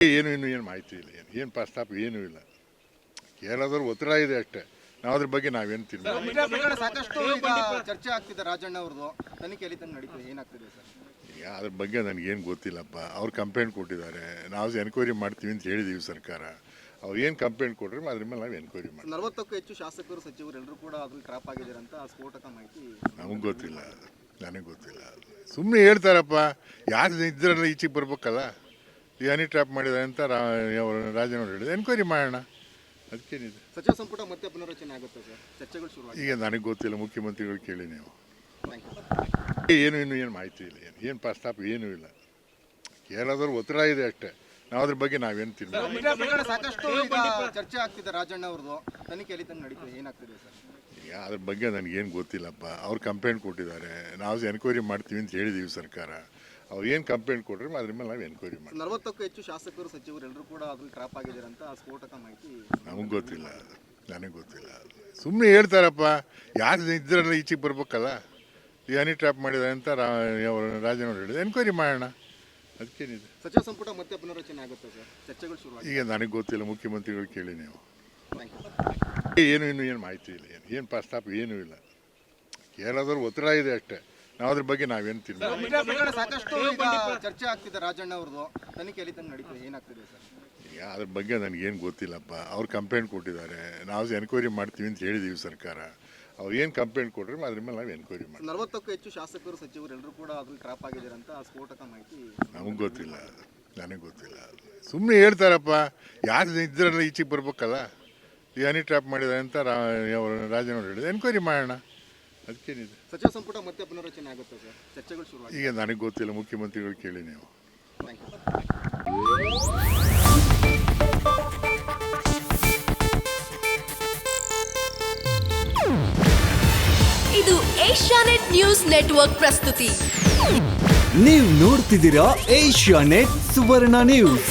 ಏನು ಮಾಹಿತಿ ಇಲ್ಲ, ಏನು ಪ್ರಸ್ತಾಪ ಏನೂ ಇಲ್ಲ. ಕೇರಳದವ್ರು ಒತ್ತಡ ಇದೆ ಅಷ್ಟೇ. ನಾವು ಅದ್ರ ಬಗ್ಗೆ ನಾವೇನು ತೀರ್ಮಾನ ಸಾಕಷ್ಟು ಈಗ ಚರ್ಚೆ ಆಗ್ತಿದೆ. ರಾಜಣ್ಣ ಅವ್ರದ್ದು ತನಿಖೆಯಲ್ಲಿ ತಂದು ನಡೀತಿದೆ, ಏನಾಗ್ತಿದೆ ಸರ್? ಈಗ ಅದ್ರ ಬಗ್ಗೆ ನನಗೇನು ಗೊತ್ತಿಲ್ಲಪ್ಪ. ಅವ್ರು ಕಂಪ್ಲೇಂಟ್ ಕೊಟ್ಟಿದ್ದಾರೆ, ನಾವು ಎನ್ಕ್ವೈರಿ ಮಾಡ್ತೀವಿ ಅಂತ ಹೇಳಿದ್ದೀವಿ ಸರ್ಕಾರ. ಅವ್ರು ಏನು ಕಂಪ್ಲೇಂಟ್ ಕೊಟ್ಟರೆ ಅದ್ರ ಮೇಲೆ ನಾವು ಎನ್ಕ್ವೈರಿ ಮಾಡ್ತೀವಿ. 40ಕ್ಕೂ ಹೆಚ್ಚು ಶಾಸಕರು ಸಚಿವರು ಎಲ್ಲರೂ ಕೂಡ ಅದ್ರಲ್ಲಿ ಟ್ರಾಪ್ ಆಗಿದ್ದಾರೆ ಅಂತ ಸ್ಫೋಟಕ ಮಾಹಿತಿ ನಮಗೆ ಗೊತ್ತಿಲ್ಲ, ನನಗೆ ಗೊತ್ತಿಲ್ಲ. ಸುಮ್ಮನೆ ಹೇಳ್ತಾರಪ್ಪ, ಯಾರು ಇದ್ರಲ್ಲ ಈಚೆಗೆ ಬರ್ಬೇಕಲ್ಲ. ಈಗ ಹನಿ ಟ್ರ್ಯಾಪ್ ಮಾಡಿದ್ದಾರೆ ಅಂತ ರಾಜನವ್ರು ಹೇಳಿದ್ರು, ಎನ್ಕ್ವೈರಿ ಮಾಡೋಣ, ಅದಕ್ಕೇನಿದೆ. ಸಚಿವ ಸಂಪುಟ ಮತ್ತೆ ಪುನರ್ರಚನೆ ಆಗುತ್ತೆ ಸರ್, ಚರ್ಚೆಗಳು ಶುರು ಈಗ ನನಗೆ ಗೊತ್ತಿಲ್ಲ, ಮುಖ್ಯಮಂತ್ರಿಗಳು ಕೇಳಿ ನೀವು. ಏನು ಮಾಹಿತಿ ಇಲ್ಲ, ಏನು ಪ್ರಸ್ತಾಪ ಏನೂ ಇಲ್ಲ. ಕೇರಳದವ್ರು ಒತ್ತಡ ಇದೆ ಅಷ್ಟೇ. ನಾವು ಅದ್ರ ಬಗ್ಗೆ ನಾವೇನು ತೀರ್ಮಾನ ಸಾಕಷ್ಟು ಈಗ ಚರ್ಚೆ ಆಗ್ತಿದೆ. ರಾಜಣ್ಣ ಅವ್ರದ್ದು ತನಿಖೆಯಲ್ಲಿ ತಂದು ನಡೀತಿದೆ, ಏನಾಗ್ತಿದೆ ಸರ್? ಈಗ ಅದ್ರ ಬಗ್ಗೆ ನನಗೇನು ಗೊತ್ತಿಲ್ಲಪ್ಪ. ಅವ್ರು ಕಂಪ್ಲೇಂಟ್ ಕೊಟ್ಟಿದ್ದಾರೆ, ನಾವು ಎನ್ಕ್ವೈರಿ ಮಾಡ್ತೀವಿ ಅಂತ ಹೇಳಿದ್ದೀವಿ ಸರ್ಕಾರ. ಅವ್ರು ಏನು ಕಂಪ್ಲೇಂಟ್ ಕೊಟ್ಟರೆ ಅದ್ರ ಮೇಲೆ ನಾವು ಎನ್ಕ್ವೈರಿ ಮಾಡ್ತೀವಿ. 40ಕ್ಕೂ ಹೆಚ್ಚು ಶಾಸಕರು ಸಚಿವರು ಎಲ್ಲರೂ ಕೂಡ ಅದ್ರಲ್ಲಿ ಟ್ರಾಪ್ ಆಗಿದ್ದಾರೆ ಅಂತ ಸ್ಫೋಟಕ ಮಾಹಿತಿ ನಮಗೆ ಗೊತ್ತಿಲ್ಲ, ನನಗೆ ಗೊತ್ತಿಲ್ಲ. ಸುಮ್ಮನೆ ಹೇಳ್ತಾರಪ್ಪ, ಯಾರು ಇದ್ರಲ್ಲ ಈಚೆಗೆ ಬರ್ಬೇಕಲ್ಲ. ಈಗ ಹನಿ ಟ್ರ್ಯಾಪ್ ಮಾಡಿದ್ದಾರೆ ಅಂತ ರಾಜನವ್ರು ಹೇಳಿದ್ರು, ಎನ್ಕ್ವೈರಿ ಮಾಡೋಣ, ಅದಕ್ಕೇನಿದೆ. ಸಚಿವ ಸಂಪುಟ ಮತ್ತೆ ಪುನರ್ರಚನೆ ಆಗುತ್ತೆ ಸರ್, ಚರ್ಚೆಗಳು ಶುರು ಈಗ ನನಗೆ ಗೊತ್ತಿಲ್ಲ, ಮುಖ್ಯಮಂತ್ರಿಗಳು ಕೇಳಿ ನೀವು. ಏನು ಮಾಹಿತಿ ಇಲ್ಲ, ಏನು ಪ್ರಸ್ತಾಪ ಏನೂ ಇಲ್ಲ. ಕೇರಳದವ್ರು ಒತ್ತಡ ಇದೆ ಅಷ್ಟೇ. ನಾವು ಅದ್ರ ಬಗ್ಗೆ ನಾವೇನು ತೀರ್ಮಾನ ಸಾಕಷ್ಟು ಈಗ ಚರ್ಚೆ ಆಗ್ತಿದೆ. ರಾಜಣ್ಣ ಅವ್ರದ್ದು ತನಿಖೆಯಲ್ಲಿ ತಂದು ನಡೀತಿದೆ, ಏನಾಗ್ತಿದೆ ಸರ್? ಈಗ ಅದ್ರ ಬಗ್ಗೆ ನನಗೇನು ಗೊತ್ತಿಲ್ಲಪ್ಪ. ಅವ್ರು ಕಂಪ್ಲೇಂಟ್ ಕೊಟ್ಟಿದ್ದಾರೆ, ನಾವು ಎನ್ಕ್ವೈರಿ ಮಾಡ್ತೀವಿ ಅಂತ ಹೇಳಿದ್ದೀವಿ ಸರ್ಕಾರ. ಅವ್ರು ಏನು ಕಂಪ್ಲೇಂಟ್ ಕೊಟ್ಟರೆ ಅದ್ರ ಮೇಲೆ ನಾವು ಎನ್ಕ್ವೈರಿ ಮಾಡ್ತೀವಿ. 40ಕ್ಕೂ ಹೆಚ್ಚು ಶಾಸಕರು ಸಚಿವರು ಎಲ್ಲರೂ ಕೂಡ ಅದ್ರಲ್ಲಿ ಟ್ರಾಪ್ ಆಗಿದ್ದಾರೆ ಅಂತ ಸ್ಫೋಟಕ ಮಾಹಿತಿ ನಮಗೆ ಗೊತ್ತಿಲ್ಲ, ನನಗೆ ಗೊತ್ತಿಲ್ಲ. ಸುಮ್ಮನೆ ಹೇಳ್ತಾರಪ್ಪ, ಯಾರು ಇದ್ರಲ್ಲ ಈಚೆಗೆ ಬರ್ಬೇಕಲ್ಲ. ಈಗ ಹನಿ ಟ್ರ್ಯಾಪ್ ಮಾಡಿದ್ದಾರೆ ಅಂತ ರಾಜನವ್ರು ಹೇಳಿದ್ರು, ಎನ್ಕ್ವೈರಿ ಮಾಡೋಣ, ಅದಕ್ಕೇನಿದೆ. ಸಚಿವ ಸಂಪುಟ ಮತ್ತೆ ಪುನರ್ರಚನೆ ಆಗುತ್ತೆ ಸರ್, ಚರ್ಚೆಗಳು ಶುರು ಈಗ ನನಗೆ ಗೊತ್ತಿಲ್ಲ, ಮುಖ್ಯಮಂತ್ರಿಗಳು ಕೇಳಿ ನೀವು. ಇದು ಏಷ್ಯಾನೆಟ್ ನ್ಯೂಸ್ ನೆಟ್ವರ್ಕ್ ಪ್ರಸ್ತುತಿ. ನೀವು ನೋಡ್ತಿದ್ದೀರಾ ಏಷ್ಯಾನೆಟ್ ಸುವರ್ಣ ನ್ಯೂಸ್.